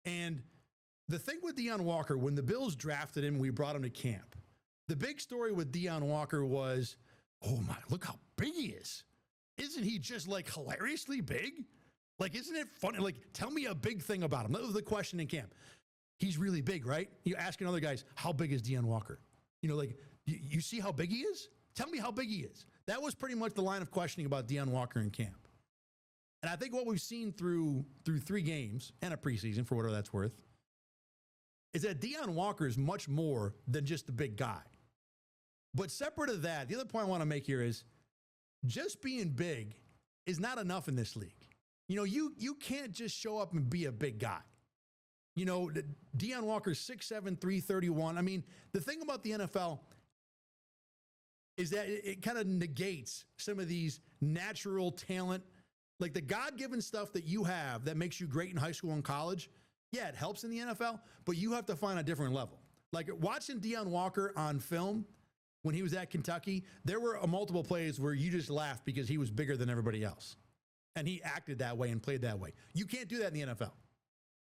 And the thing with Deone Walker, when the Bills drafted him, we brought him to camp. The big story with Deone Walker was, oh my, look how big he is. Isn't he just like hilariously big? Like, isn't it funny? Like, tell me a big thing about him. That was the question in camp. He's really big, right? You asking other guys, how big is Deone Walker? You know, like, you see how big he is? Tell me how big he is. That was pretty much the line of questioning about Deone Walker in camp. And I think what we've seen through 3 games and a preseason, for whatever that's worth, is that Deone Walker is much more than just a big guy. But separate of that, the other point I want to make here is just being big is not enough in this league. You know, you can't just show up and be a big guy. You know, Deone Walker's 6'7", 331. I mean, the thing about the NFL is that it kind of negates some of these natural talent, like the God-given stuff that you have that makes you great in high school and college. Yeah, it helps in the NFL, but you have to find a different level. Like watching Deone Walker on film when he was at Kentucky, there were multiple plays where you just laughed because he was bigger than everybody else. And he acted that way and played that way. You can't do that in the NFL.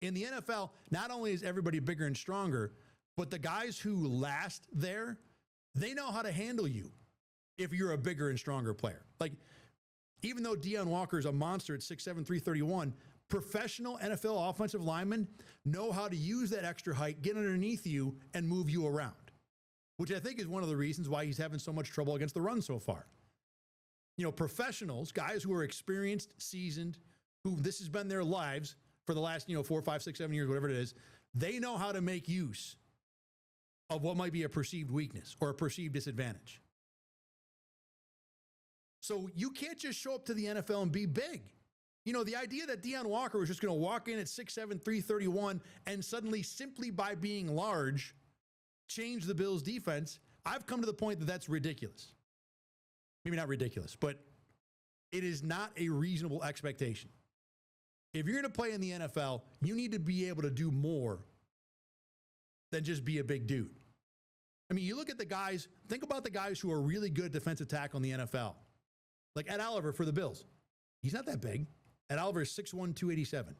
In the NFL, not only is everybody bigger and stronger, but the guys who last there, they know how to handle you if you're a bigger and stronger player. Like, even though Deone Walker is a monster at 6'7", 331, professional NFL offensive linemen know how to use that extra height, get underneath you, and move you around, which I think is one of the reasons why he's having so much trouble against the run so far. You know, professionals, guys who are experienced, seasoned, who this has been their lives for the last, 4, 5, 6, 7 years, whatever it is, they know how to make use of what might be a perceived weakness or a perceived disadvantage. So you can't just show up to the NFL and be big. You know, the idea that Deone Walker was just going to walk in at 6'7", 331 and suddenly, simply by being large, change the Bills' defense, I've come to the point that that's ridiculous. Maybe not ridiculous, but it is not a reasonable expectation. If you're going to play in the NFL, you need to be able to do more than just be a big dude. I mean, you look at the guys, think about the guys who are really good defensive tackle in the NFL. Like Ed Oliver for the Bills. He's not that big. Ed Oliver is 6'1", 287.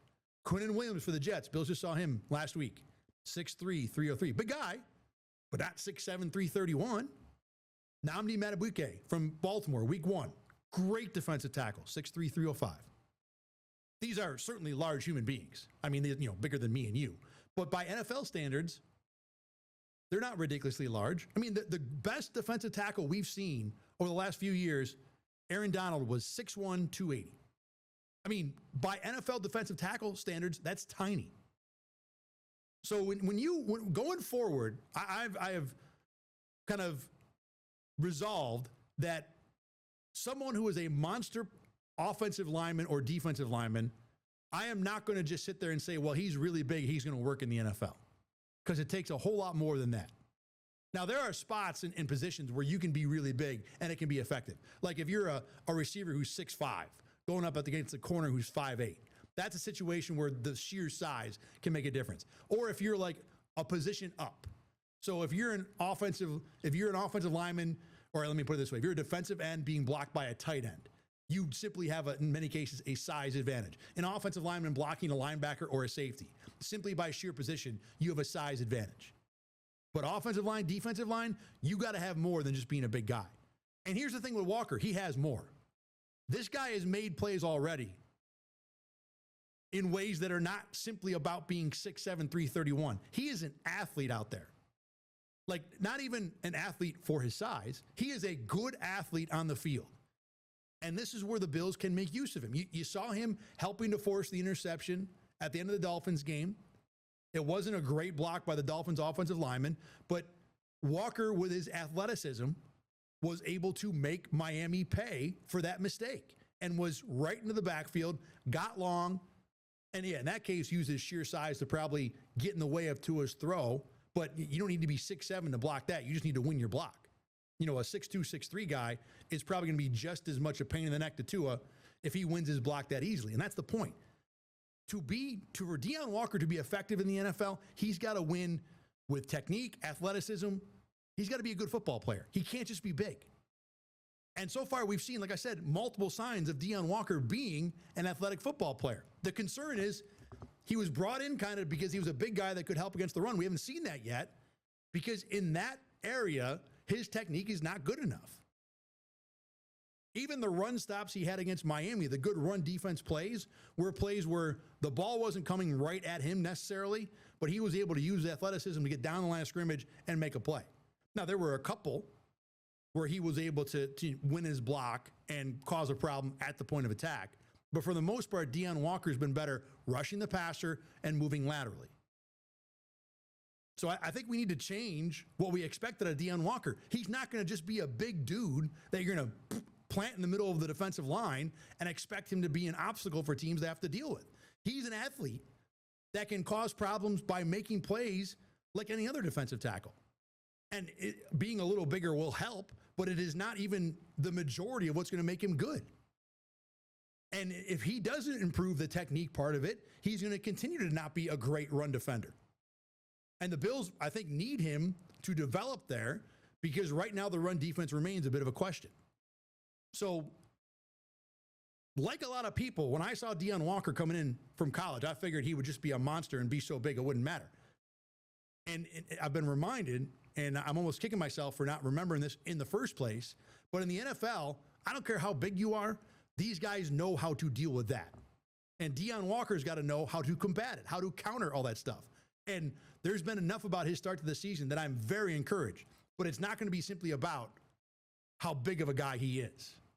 Quinnen Williams for the Jets. Bills just saw him last week. 6'3", 303. Big guy, but not 6'7", 331. Nnamdi Madubuike from Baltimore, week 1. Great defensive tackle, 6'3", 305. These are certainly large human beings. I mean, they're, bigger than me and you. But by NFL standards, they're not ridiculously large. I mean, the best defensive tackle we've seen over the last few years, Aaron Donald, was 6'1", 280. I mean, by NFL defensive tackle standards, that's tiny. So when going forward, I have kind of resolved that someone who is a monster offensive lineman or defensive lineman, I am not going to just sit there and say, well, he's really big, he's going to work in the NFL. Because it takes a whole lot more than that. Now, there are spots in positions where you can be really big and it can be effective. Like if you're a receiver who's 6'5", going up against a corner who's 5'8". That's a situation where the sheer size can make a difference. Or if you're like a position up. So if you're an offensive lineman, or let me put it this way, if you're a defensive end being blocked by a tight end, you simply have, in many cases, a size advantage. An offensive lineman blocking a linebacker or a safety, simply by sheer position, you have a size advantage. But offensive line, defensive line, you got to have more than just being a big guy. And here's the thing with Walker, he has more. This guy has made plays already in ways that are not simply about being 6'7", 331. He is an athlete out there. Like, not even an athlete for his size. He is a good athlete on the field. And this is where the Bills can make use of him. You saw him helping to force the interception at the end of the Dolphins game. It wasn't a great block by the Dolphins offensive lineman, but Walker, with his athleticism, was able to make Miami pay for that mistake and was right into the backfield, got long, and in that case, used his sheer size to probably get in the way of Tua's throw, but you don't need to be 6'7" to block that. You just need to win your block. A 6'2", 6'3" guy is probably going to be just as much a pain in the neck to Tua if he wins his block that easily, and that's the point. For Deone Walker to be effective in the NFL, he's got to win with technique, athleticism. He's got to be a good football player. He can't just be big. And so far, we've seen, like I said, multiple signs of Deone Walker being an athletic football player. The concern is He was brought in kind of because he was a big guy that could help against the run. We haven't seen that yet because in that area, his technique is not good enough. Even the run stops he had against Miami, the good run defense plays, were plays where the ball wasn't coming right at him necessarily, but he was able to use athleticism to get down the line of scrimmage and make a play. Now, there were a couple where he was able to win his block and cause a problem at the point of attack. But for the most part, Deone Walker's been better rushing the passer and moving laterally. So I think we need to change what we expected of Deone Walker. He's not going to just be a big dude that you're going to plant in the middle of the defensive line and expect him to be an obstacle for teams to have to deal with. He's an athlete that can cause problems by making plays like any other defensive tackle. And being a little bigger will help, but it is not even the majority of what's going to make him good. And if he doesn't improve the technique part of it, he's going to continue to not be a great run defender. And the Bills, I think, need him to develop there because right now the run defense remains a bit of a question. So, like a lot of people, when I saw Deone Walker coming in from college, I figured he would just be a monster and be so big it wouldn't matter. And I've been reminded, and I'm almost kicking myself for not remembering this in the first place, but in the NFL, I don't care how big you are, these guys know how to deal with that. And Deone Walker's got to know how to combat it, how to counter all that stuff. And there's been enough about his start to the season that I'm very encouraged. But it's not going to be simply about how big of a guy he is.